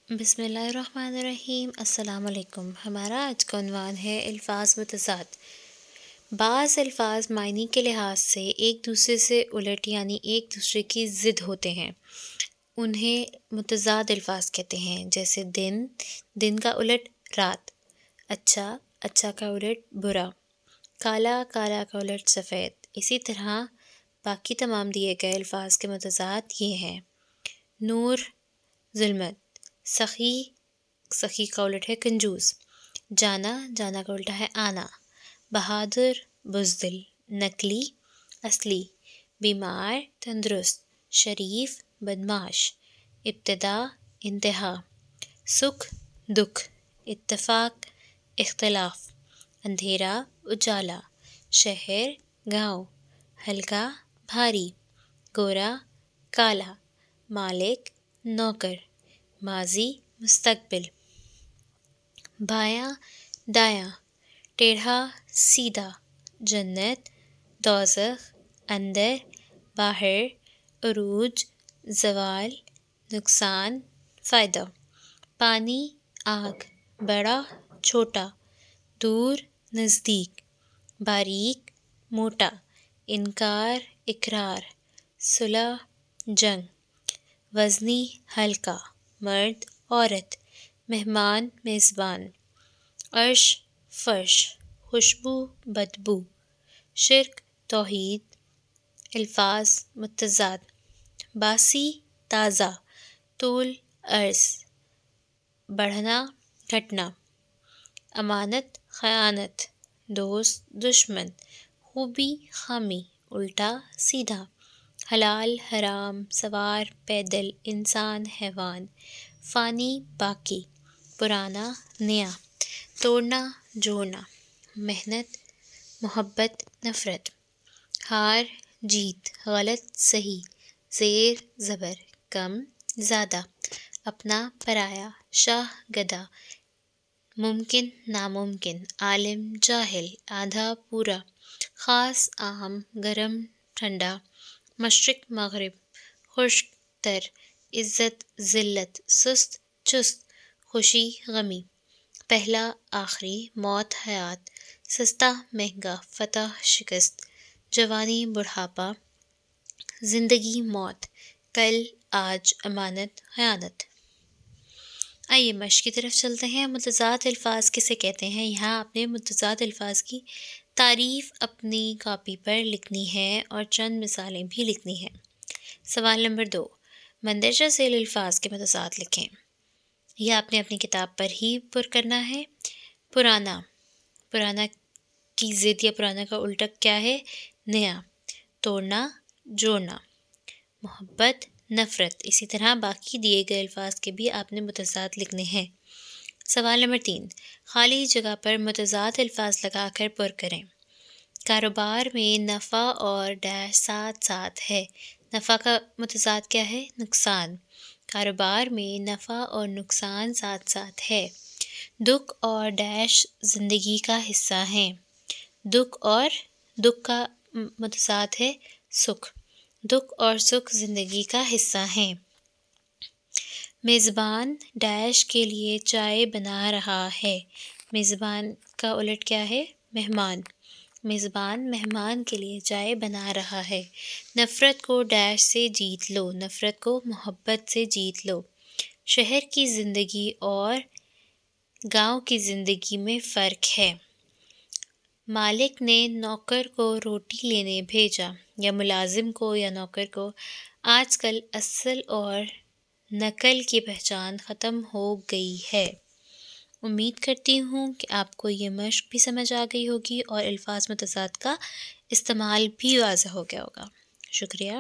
بسم اللہ الرحمن الرحیم۔ السلام علیکم۔ ہمارا آج کا عنوان ہے الفاظ متضاد۔ بعض الفاظ معنی کے لحاظ سے ایک دوسرے سے الٹ یعنی ایک دوسرے کی ضد ہوتے ہیں، انہیں متضاد الفاظ کہتے ہیں، جیسے دن کا الٹ رات، اچھا کا الٹ برا، کالا کا الٹ سفید۔ اسی طرح باقی تمام دیے گئے الفاظ کے متضاد یہ ہیں: نور ظلمت، سخی کا الٹ ہے کنجوس، جانا کا الٹا ہے آنا، بہادر بزدل، نقلی اصلی، بیمار تندرست، شریف بدمعاش، ابتدا انتہا، سکھ دکھ، اتفاق اختلاف، اندھیرا اجالا، شہر گاؤں، ہلکا بھاری، گورا کالا، مالک نوکر، ماضی مستقبل، بایاں دایاں، ٹیڑھا سیدھا، جنت دوزخ، اندر باہر، عروج زوال، نقصان فائدہ، پانی آگ، بڑا چھوٹا، دور نزدیک، باریک موٹا، انکار اقرار، صلح جنگ، وزنی ہلکا، مرد عورت، مہمان میزبان، عرش فرش، خوشبو بدبو، شرک توحید۔ الفاظ متضاد: باسی تازہ، طول عرض، بڑھنا گھٹنا، امانت خیانت، دوست دشمن، خوبی خامی، الٹا سیدھا، حلال حرام، سوار پیدل، انسان حیوان، فانی باقی، پرانا نیا، توڑنا جوڑنا، محنت محبت نفرت، ہار جیت، غلط صحیح، زیر زبر، کم زیادہ، اپنا پرایا، شاہ گدھا، ممکن ناممکن، عالم جاہل، آدھا پورا، خاص عام، گرم ٹھنڈا، مشرق مغرب، خشک تر، عزت ذلت، سست چست، خوشی غمی، پہلا آخری، موت حیات، سستا مہنگا، فتح شکست، جوانی بڑھاپا، زندگی موت، کل آج، امانت خیانت۔ آئیے مشق کی طرف چلتے ہیں۔ متضاد الفاظ کسے کہتے ہیں؟ یہاں آپ نے متضاد الفاظ کی تعریف اپنی کاپی پر لکھنی ہے اور چند مثالیں بھی لکھنی ہیں۔ سوال نمبر 2، مندرجہ ذیل الفاظ کے متضاد لکھیں۔ یہ آپ نے اپنی کتاب پر ہی پر کرنا ہے۔ پرانا کی ضد یا پرانا کا الٹا کیا ہے؟ نیا، توڑنا جوڑنا، محبت نفرت۔ اسی طرح باقی دیے گئے الفاظ کے بھی آپ نے متضاد لکھنے ہیں۔ سوال نمبر 3، خالی جگہ پر متضاد الفاظ لگا کر پر کریں۔ کاروبار میں نفع اور ڈیش ساتھ ساتھ ہے۔ نفع کا متضاد کیا ہے؟ نقصان۔ کاروبار میں نفع اور نقصان ساتھ ساتھ ہے۔ دکھ اور ڈیش زندگی کا حصہ ہیں۔ دکھ کا متضاد ہے سکھ۔ دکھ اور سکھ زندگی کا حصہ ہیں۔ میزبان ڈیش کے لیے چائے بنا رہا ہے۔ میزبان کا الٹ کیا ہے؟ مہمان۔ میزبان مہمان کے لیے چائے بنا رہا ہے۔ نفرت کو ڈیش سے جیت لو۔ نفرت کو محبت سے جیت لو۔ شہر کی زندگی اور گاؤں کی زندگی میں فرق ہے۔ مالک نے نوکر کو روٹی لینے بھیجا، یا ملازم کو یا نوکر کو۔ آج کل اصل اور نقل کی پہچان ختم ہو گئی ہے۔ امید کرتی ہوں کہ آپ کو یہ مشق بھی سمجھ آ گئی ہوگی اور الفاظ متضاد کا استعمال بھی واضح ہو گیا ہوگا۔ شکریہ۔